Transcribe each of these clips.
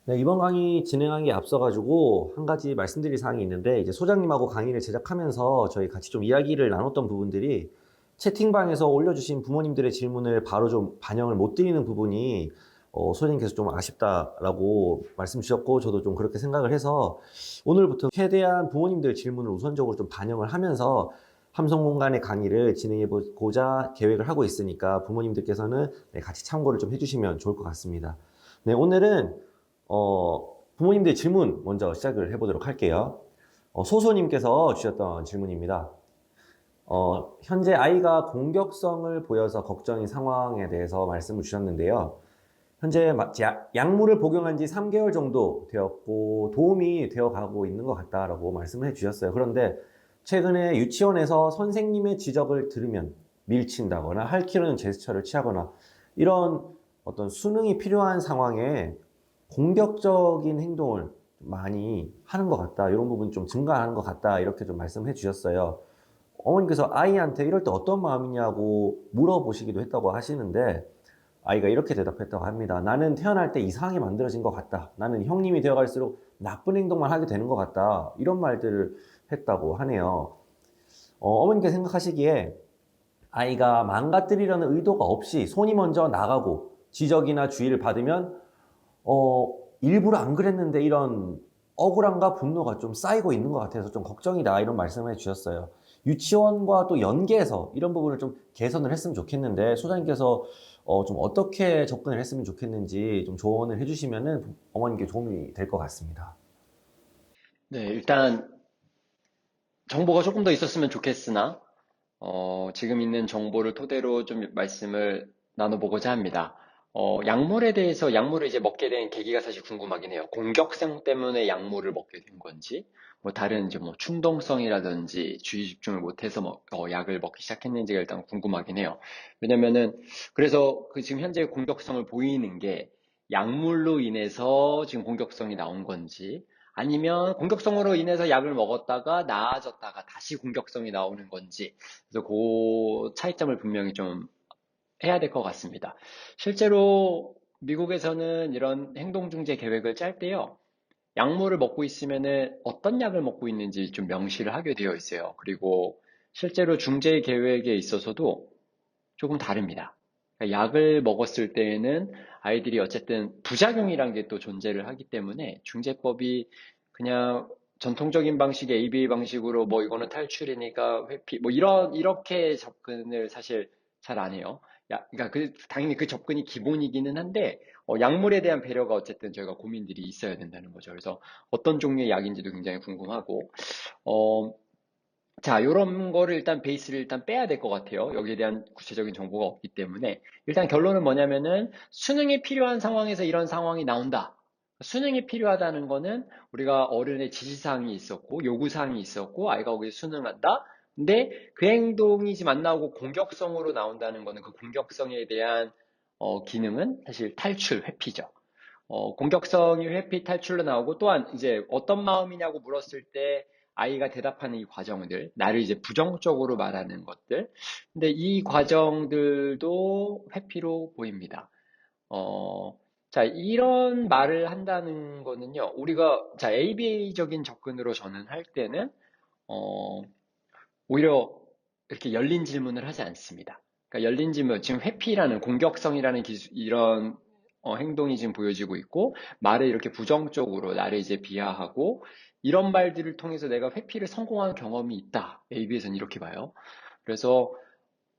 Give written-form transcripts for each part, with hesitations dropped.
네, 이번 강의 진행하기에 앞서가지고 한 가지 말씀드릴 사항이 있는데, 이제 소장님하고 강의를 제작하면서 저희 같이 좀 이야기를 나눴던 부분들이 채팅방에서 올려주신 부모님들의 질문을 바로 좀 반영을 못 드리는 부분이 소장님께서 좀 아쉽다라고 말씀 주셨고, 저도 좀 그렇게 생각을 해서 오늘부터 최대한 부모님들의 질문을 우선적으로 좀 반영을 하면서 함성공간의 강의를 진행해 보고자 계획을 하고 있으니까 부모님들께서는 네, 같이 참고를 좀 해주시면 좋을 것 같습니다. 네, 오늘은 부모님들 질문 먼저 시작을 해보도록 할게요. 소소님께서 주셨던 질문입니다. 현재 아이가 공격성을 보여서 걱정인 상황에 대해서 말씀을 주셨는데요. 현재 약물을 복용한 지 3개월 정도 되었고 도움이 되어 가고 있는 것 같다라고 말씀을 해 주셨어요. 그런데 최근에 유치원에서 선생님의 지적을 들으면 밀친다거나 할퀴는 제스처를 취하거나 이런 어떤 수능이 필요한 상황에 공격적인 행동을 많이 하는 것 같다. 이런 부분 좀 증가하는 것 같다. 이렇게 좀 말씀해 주셨어요. 어머님께서 아이한테 이럴 때 어떤 마음이냐고 물어보시기도 했다고 하시는데 아이가 이렇게 대답했다고 합니다. 나는 태어날 때 이상하게 만들어진 것 같다. 나는 형님이 되어갈수록 나쁜 행동만 하게 되는 것 같다. 이런 말들을 했다고 하네요. 어머님께 생각하시기에 아이가 망가뜨리려는 의도가 없이 손이 먼저 나가고 지적이나 주의를 받으면 일부러 안 그랬는데 이런 억울함과 분노가 좀 쌓이고 있는 것 같아서 좀 걱정이다 이런 말씀을 해주셨어요. 유치원과 또 연계해서 이런 부분을 좀 개선을 했으면 좋겠는데 소장님께서 좀 어떻게 접근을 했으면 좋겠는지 좀 조언을 해주시면은 어머님께 도움이 될 것 같습니다. 네, 일단 정보가 조금 더 있었으면 좋겠으나, 지금 있는 정보를 토대로 좀 말씀을 나눠보고자 합니다. 약물에 대해서 약물을 이제 먹게 된 계기가 사실 궁금하긴 해요. 공격성 때문에 약물을 먹게 된 건지, 뭐 다른 이제 뭐 충동성이라든지 주의 집중을 못해서 약을 먹기 시작했는지가 일단 궁금하긴 해요. 왜냐면은 그래서 그 지금 현재 공격성을 보이는 게 약물로 인해서 지금 공격성이 나온 건지, 아니면 공격성으로 인해서 약을 먹었다가 나아졌다가 다시 공격성이 나오는 건지, 그래서 그 차이점을 분명히 좀 해야 될 것 같습니다. 실제로 미국에서는 이런 행동중재 계획을 짤 때요, 약물을 먹고 있으면은 어떤 약을 먹고 있는지 좀 명시를 하게 되어 있어요. 그리고 실제로 중재 계획에 있어서도 조금 다릅니다. 그러니까 약을 먹었을 때에는 아이들이 어쨌든 부작용이란 게 또 존재를 하기 때문에 중재법이 그냥 전통적인 방식의 ABA 방식으로 뭐 이거는 탈출이니까 회피 뭐 이렇게 접근을 사실 잘 안 해요. 그러니까 당연히 그 접근이 기본이기는 한데 약물에 대한 배려가 어쨌든 저희가 고민들이 있어야 된다는 거죠. 그래서 어떤 종류의 약인지도 굉장히 궁금하고 어, 자, 요런 거를 일단 베이스를 일단 빼야 될 것 같아요. 여기에 대한 구체적인 정보가 없기 때문에. 일단 결론은 뭐냐면은 수능이 필요한 상황에서 이런 상황이 나온다. 수능이 필요하다는 거는 우리가 어른의 지시사항이 있었고, 요구사항이 있었고, 아이가 거기서 수능한다. 근데 그 행동이 지금 안 나오고 공격성으로 나온다는 거는 그 공격성에 대한 기능은 사실 탈출, 회피죠. 공격성이 회피 탈출로 나오고 또한 이제 어떤 마음이냐고 물었을 때 아이가 대답하는 이 과정들, 나를 이제 부정적으로 말하는 것들. 근데 이 과정들도 회피로 보입니다. 자, 이런 말을 한다는 거는요, 자, ABA적인 접근으로 저는 할 때는, 어, 오히려 이렇게 열린 질문을 하지 않습니다. 그러니까 열린 질문, 지금 회피라는 공격성이라는 이런 행동이 지금 보여지고 있고, 말을 이렇게 부정적으로 나를 이제 비하하고, 이런 말들을 통해서 내가 회피를 성공한 경험이 있다. AB에서는 이렇게 봐요. 그래서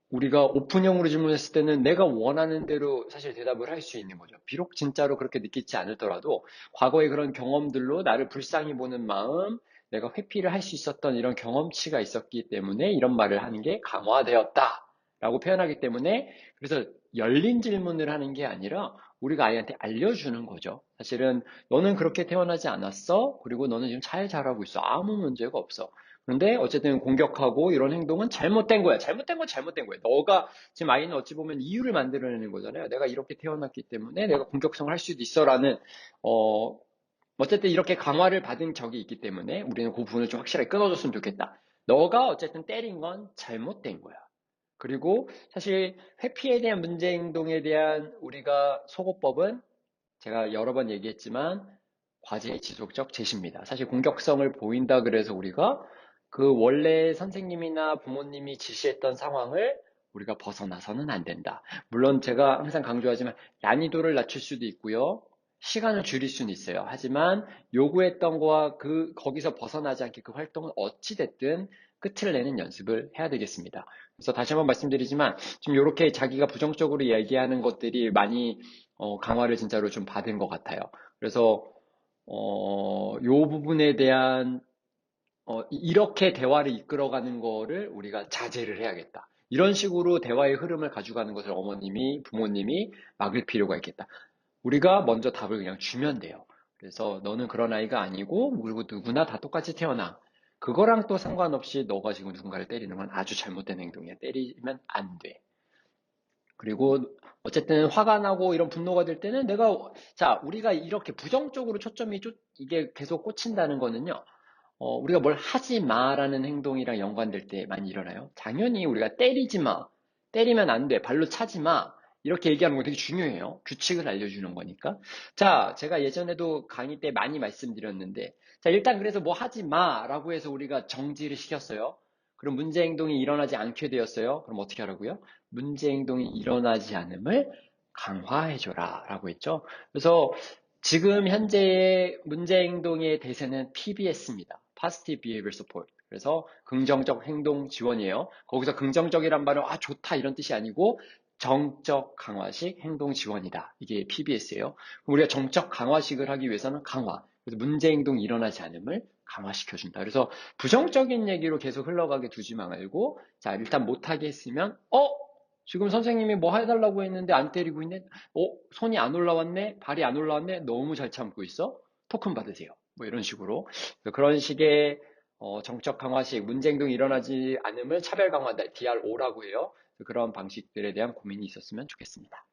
우리가 오픈형으로 질문했을 때는 내가 원하는 대로 사실 대답을 할 수 있는 거죠. 비록 진짜로 그렇게 느끼지 않더라도 과거의 그런 경험들로 나를 불쌍히 보는 마음, 내가 회피를 할 수 있었던 이런 경험치가 있었기 때문에 이런 말을 하는 게 강화되었다라고 표현하기 때문에 그래서 열린 질문을 하는 게 아니라 우리가 아이한테 알려주는 거죠. 사실은 너는 그렇게 태어나지 않았어. 그리고 너는 지금 잘 자라고 있어. 아무 문제가 없어. 그런데 어쨌든 공격하고 이런 행동은 잘못된 거야. 잘못된 건 잘못된 거야. 너가 지금 아이는 어찌 보면 이유를 만들어내는 거잖아요. 내가 이렇게 태어났기 때문에 내가 공격성을 할 수도 있어라는 어 어쨌든 이렇게 강화를 받은 적이 있기 때문에 우리는 그 부분을 좀 확실하게 끊어줬으면 좋겠다. 너가 어쨌든 때린 건 잘못된 거야. 그리고 사실 회피에 대한 문제 행동에 대한 우리가 소거법은 제가 여러 번 얘기했지만 과제의 지속적 제시입니다. 사실 공격성을 보인다 그래서 우리가 그 원래 선생님이나 부모님이 지시했던 상황을 우리가 벗어나서는 안 된다. 물론 제가 항상 강조하지만 난이도를 낮출 수도 있고요. 시간을 줄일 수는 있어요. 하지만 요구했던 거와 거기서 벗어나지 않게 그 활동은 어찌됐든 끝을 내는 연습을 해야 되겠습니다. 그래서 다시 한번 말씀드리지만 지금 이렇게 자기가 부정적으로 얘기하는 것들이 많이 강화를 진짜로 좀 받은 것 같아요. 그래서 요 부분에 대한 이렇게 대화를 이끌어가는 거를 우리가 자제를 해야겠다. 이런 식으로 대화의 흐름을 가져가는 것을 어머님이, 부모님이 막을 필요가 있겠다. 우리가 먼저 답을 그냥 주면 돼요. 그래서 너는 그런 아이가 아니고, 그리고 누구나 다 똑같이 태어나. 그거랑 또 상관없이 너가 지금 누군가를 때리는 건 아주 잘못된 행동이야. 때리면 안 돼. 그리고 어쨌든 화가 나고 이런 분노가 들 때는 자, 우리가 이렇게 부정적으로 이게 계속 꽂힌다는 거는요. 우리가 뭘 하지 마라는 행동이랑 연관될 때 많이 일어나요. 당연히 우리가 때리지 마, 때리면 안 돼, 발로 차지 마, 이렇게 얘기하는 거 되게 중요해요. 규칙을 알려주는 거니까. 자, 제가 예전에도 강의 때 많이 말씀드렸는데, 자, 일단 그래서 뭐 하지 마라고 해서 우리가 정지를 시켰어요. 그럼 문제 행동이 일어나지 않게 되었어요. 그럼 어떻게 하라고요? 문제 행동이 일어나지 않음을 강화해줘라 라고 했죠. 그래서 지금 현재의 문제 행동의 대세는 PBS입니다. Positive Behavior Support. 그래서 긍정적 행동 지원이에요. 거기서 긍정적이란 말은 좋다 이런 뜻이 아니고 정적 강화식 행동 지원이다. 이게 PBS예요. 우리가 정적 강화식을 하기 위해서는 강화. 그래서 문제 행동이 일어나지 않음을 강화시켜준다. 그래서 부정적인 얘기로 계속 흘러가게 두지 말고, 자, 일단 못하게 했으면, 지금 선생님이 뭐 해달라고 했는데 안 때리고 있네? 손이 안 올라왔네? 발이 안 올라왔네? 너무 잘 참고 있어? 토큰 받으세요. 뭐 이런 식으로. 그런 식의 정적 강화식, 문제 행동이 일어나지 않음을 차별 강화한다. DRO라고 해요. 그런 방식들에 대한 고민이 있었으면 좋겠습니다.